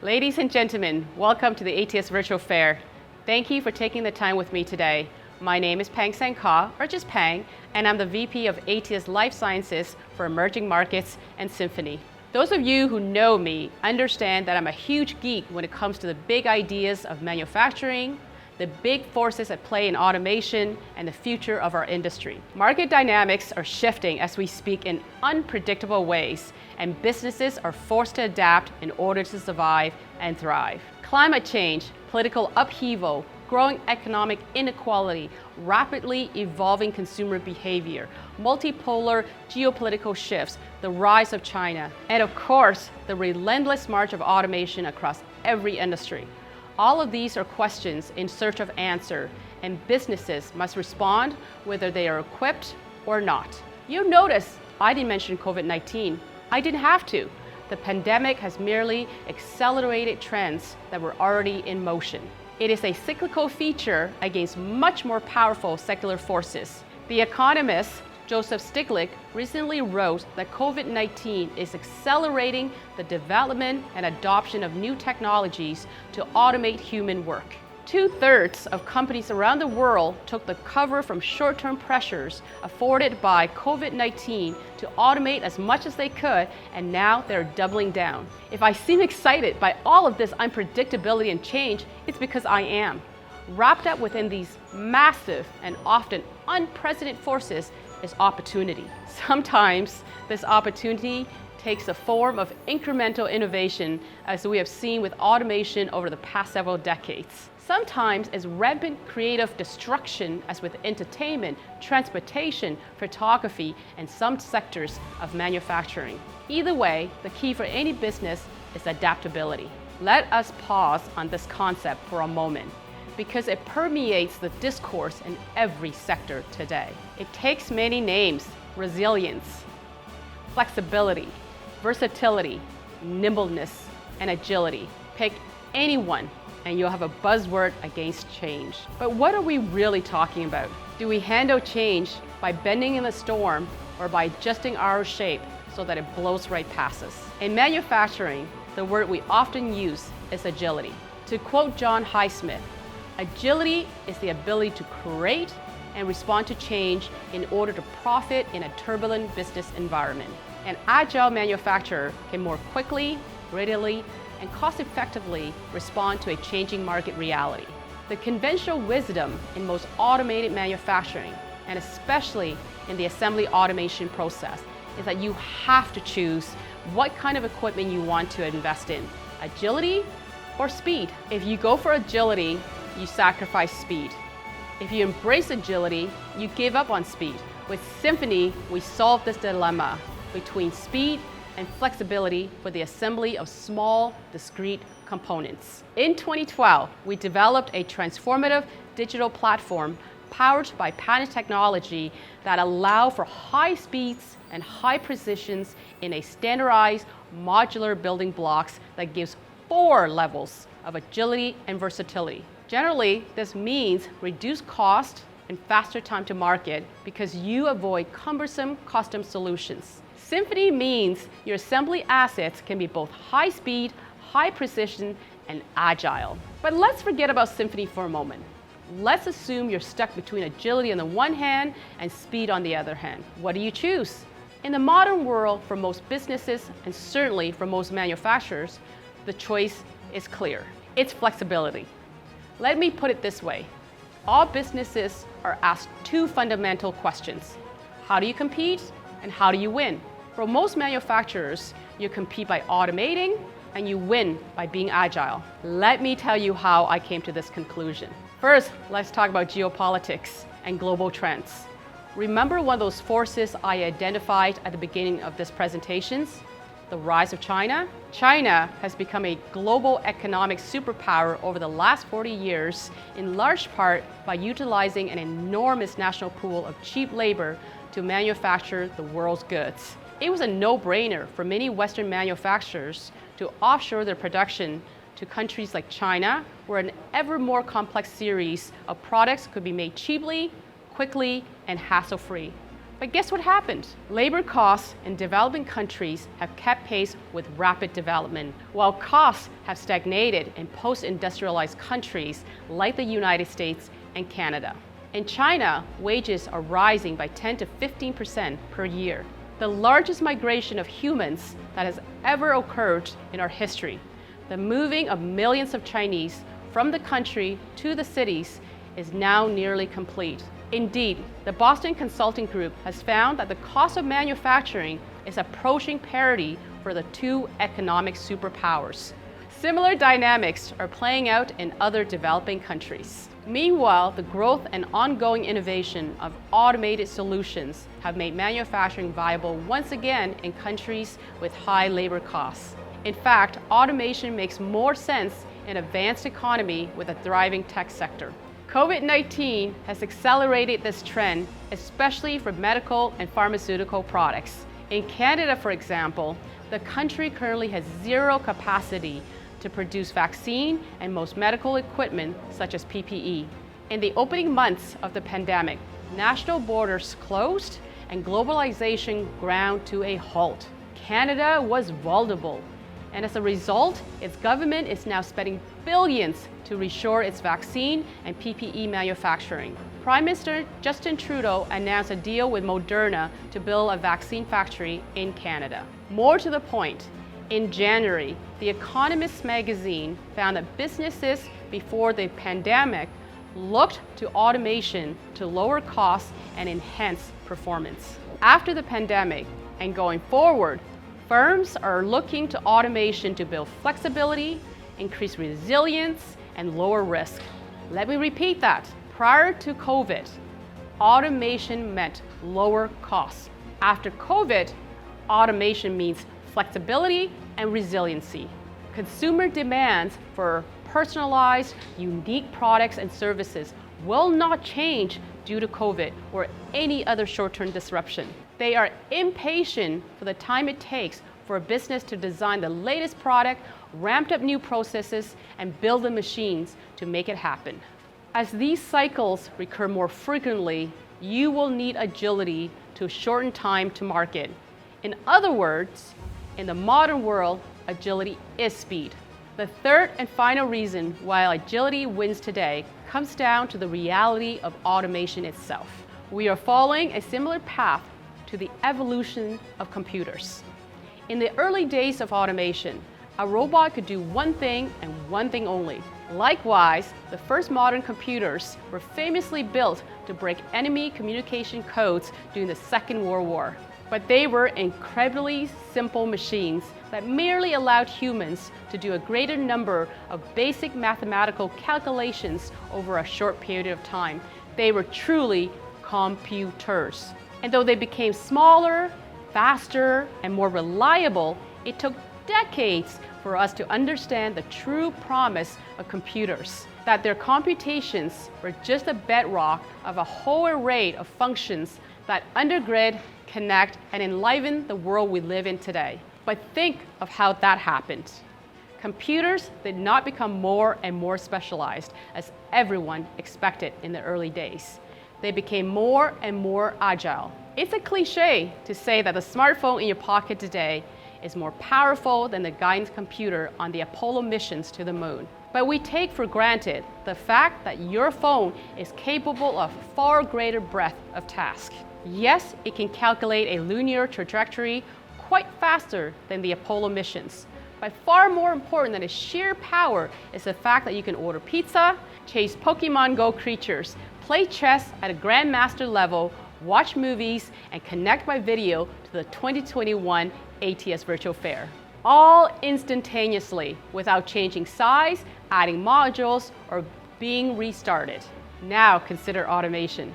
Ladies and gentlemen, welcome to the ATS Virtual Fair. Thank you for taking the time with me today. My name is Peng 𝗖𝗧𝗧, or just Peng, and I'm the VP of ATS Life Sciences for Emerging Markets and Symphony. Those of you who know me understand that I'm a huge geek when it comes to the big ideas of manufacturing, the big forces at play in automation, and the future of our industry. Market dynamics are shifting as we speak in unpredictable ways, and businesses are forced to adapt in order to survive and thrive. Climate change, political upheaval, growing economic inequality, rapidly evolving consumer behavior, multipolar geopolitical shifts, the rise of China, and of course, the relentless march of automation across every industry. All of these are questions in search of answer, and businesses must respond whether they are equipped or not. You'll notice I didn't mention COVID-19. I didn't have to. The pandemic has merely accelerated trends that were already in motion. It is a cyclical feature against much more powerful secular forces. The economist Joseph Stiglitz recently wrote that COVID-19 is accelerating the development and adoption of new technologies to automate human work. 2/3 of companies around the world took the cover from short-term pressures afforded by COVID-19 to automate as much as they could, and now they're doubling down. If I seem excited by all of this unpredictability and change, it's because I am. Wrapped up within these massive and often unprecedented forces is opportunity. Sometimes this opportunity takes the form of incremental innovation, as we have seen with automation over the past several decades. Sometimes it's rampant creative destruction, as with entertainment, transportation, photography, and some sectors of manufacturing. Either way, the key for any business is adaptability. Let us pause on this concept for a moment, because it permeates the discourse in every sector today. It takes many names: resilience, flexibility, versatility, nimbleness, and agility. Pick any one and you'll have a buzzword against change. But what are we really talking about? Do we handle change by bending in the storm or by adjusting our shape so that it blows right past us? In manufacturing, the word we often use is agility. To quote John Highsmith, agility is the ability to create and respond to change in order to profit in a turbulent business environment. An agile manufacturer can more quickly, readily, and cost-effectively respond to a changing market reality. The conventional wisdom in most automated manufacturing, and especially in the assembly automation process, is that you have to choose what kind of equipment you want to invest in: agility or speed. If you go for agility, you sacrifice speed. If you embrace agility, you give up on speed. With Symphoni, we solve this dilemma between speed and flexibility for the assembly of small, discrete components. In 2012, we developed a transformative digital platform powered by patent technology that allow for high speeds and high precisions in a standardized modular building blocks that gives 4 levels of agility and versatility. Generally, this means reduced cost and faster time to market because you avoid cumbersome custom solutions. Symphoni means your assembly assets can be both high speed, high precision, and agile. But let's forget about Symphoni for a moment. Let's assume you're stuck between agility on the one hand and speed on the other hand. What do you choose? In the modern world, for most businesses, and certainly for most manufacturers, the choice is clear. It's flexibility. Let me put it this way. All businesses are asked 2 fundamental questions. How do you compete, and how do you win? For most manufacturers, you compete by automating, and you win by being agile. Let me tell you how I came to this conclusion. First, let's talk about geopolitics and global trends. Remember one of those forces I identified at the beginning of this presentation? The rise of China? China has become a global economic superpower over the last 40 years, in large part by utilizing an enormous national pool of cheap labor to manufacture the world's goods. It was a no-brainer for many Western manufacturers to offshore their production to countries like China, where an ever more complex series of products could be made cheaply, quickly, and hassle-free. But guess what happened? Labor costs in developing countries have kept pace with rapid development, while costs have stagnated in post-industrialized countries like the United States and Canada. In China, wages are rising by 10 to 15% per year, the largest migration of humans that has ever occurred in our history. The moving of millions of Chinese from the country to the cities is now nearly complete. Indeed, the Boston Consulting Group has found that the cost of manufacturing is approaching parity for the two economic superpowers. Similar dynamics are playing out in other developing countries. Meanwhile, the growth and ongoing innovation of automated solutions have made manufacturing viable once again in countries with high labor costs. In fact, automation makes more sense in an advanced economy with a thriving tech sector. COVID-19 has accelerated this trend, especially for medical and pharmaceutical products. In Canada, for example, the country currently has zero capacity to produce vaccine and most medical equipment such as PPE. In the opening months of the pandemic, national borders closed and globalization ground to a halt. Canada was vulnerable, and as a result, its government is now spending billions to reshore its vaccine and PPE manufacturing. Prime Minister Justin Trudeau announced a deal with Moderna to build a vaccine factory in Canada. More to the point, in January, The Economist magazine found that businesses before the pandemic looked to automation to lower costs and enhance performance. After the pandemic and going forward, firms are looking to automation to build flexibility, increase resilience, and lower risk. Let me repeat that. Prior to COVID, automation meant lower costs. After COVID, automation means flexibility and resiliency. Consumer demands for personalized, unique products and services will not change due to COVID or any other short-term disruption. They are impatient for the time it takes for a business to design the latest product, ramp up new processes, and build the machines to make it happen. As these cycles recur more frequently, you will need agility to shorten time to market. In other words, in the modern world, agility is speed. The third and final reason why agility wins today comes down to the reality of automation itself. We are following a similar path to the evolution of computers. In the early days of automation, a robot could do one thing and one thing only. Likewise, the first modern computers were famously built to break enemy communication codes during the Second World War. But they were incredibly simple machines that merely allowed humans to do a greater number of basic mathematical calculations over a short period of time. They were truly computers. And though they became smaller, faster, and more reliable, it took decades for us to understand the true promise of computers, that their computations were just a bedrock of a whole array of functions that undergird, connect, and enliven the world we live in today. But think of how that happened. Computers did not become more and more specialized as everyone expected in the early days. They became more and more agile. It's a cliche to say that the smartphone in your pocket today is more powerful than the guidance computer on the Apollo missions to the moon. But we take for granted the fact that your phone is capable of far greater breadth of tasks. Yes, it can calculate a linear trajectory quite faster than the Apollo missions. But far more important than its sheer power is the fact that you can order pizza, chase Pokemon Go creatures, play chess at a grandmaster level, watch movies, and connect by video to the 2021 ATS Virtual Fair. All instantaneously, without changing size, adding modules, or being restarted. Now consider automation.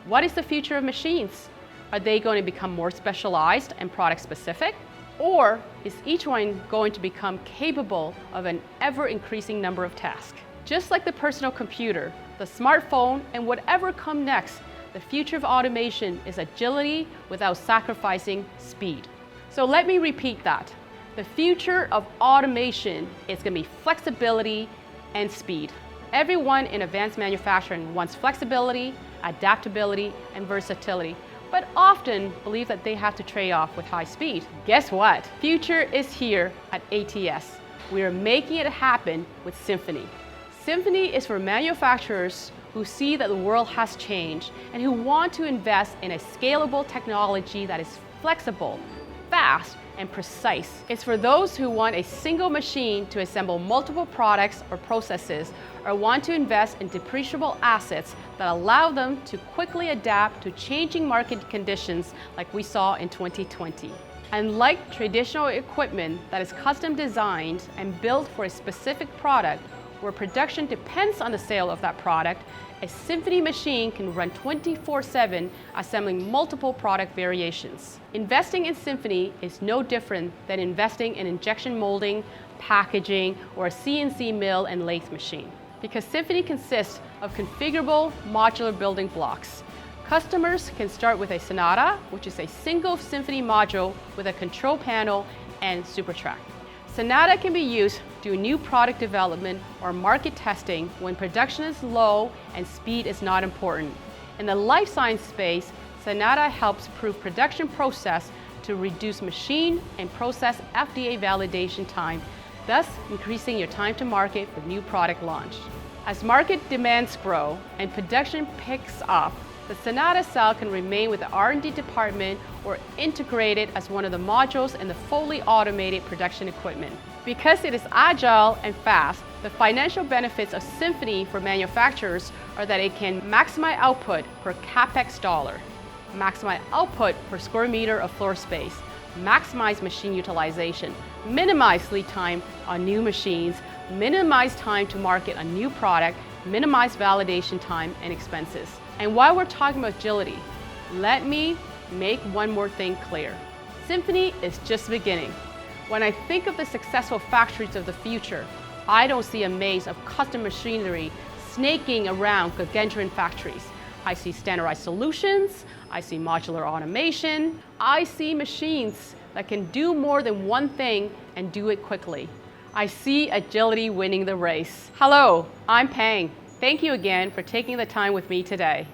What is the future of machines? Are they going to become more specialized and product specific? Or is each one going to become capable of an ever-increasing number of tasks? Just like the personal computer, the smartphone, and whatever comes next, the future of automation is agility without sacrificing speed. So let me repeat that. The future of automation is going to be flexibility and speed. Everyone in advanced manufacturing wants flexibility, adaptability, and versatility, but often believe that they have to trade off with high speed. Guess what? Future is here at ATS. We are making it happen with Symphoni. Symphoni is for manufacturers who see that the world has changed and who want to invest in a scalable technology that is flexible, fast, and precise. It's for those who want a single machine to assemble multiple products or processes, or want to invest in depreciable assets that allow them to quickly adapt to changing market conditions like we saw in 2020. Unlike traditional equipment that is custom designed and built for a specific product, where production depends on the sale of that product, a Symphoni machine can run 24/7, assembling multiple product variations. Investing in Symphoni is no different than investing in injection molding, packaging, or a CNC mill and lathe machine. Because Symphoni consists of configurable modular building blocks. Customers can start with a Sonata, which is a single Symphoni module with a control panel and SuperTrack. Sonata can be used to do new product development or market testing when production is low and speed is not important. In the life science space, Sonata helps prove production process to reduce machine and process FDA validation time, thus increasing your time to market for new product launch. As market demands grow and production picks up, the Sonata cell can remain with the R&D department or integrated as one of the modules in the fully automated production equipment. Because it is agile and fast, the financial benefits of Symphoni for manufacturers are that it can maximize output per capex dollar, maximize output per square meter of floor space, maximize machine utilization, minimize lead time on new machines, minimize time to market a new product, minimize validation time and expenses. And while we're talking about agility, let me make one more thing clear. Symphoni is just beginning. When I think of the successful factories of the future, I don't see a maze of custom machinery snaking around gargantuan factories. I see standardized solutions, I see modular automation, I see machines that can do more than one thing and do it quickly. I see agility winning the race. Hello, I'm Peng. Thank you again for taking the time with me today.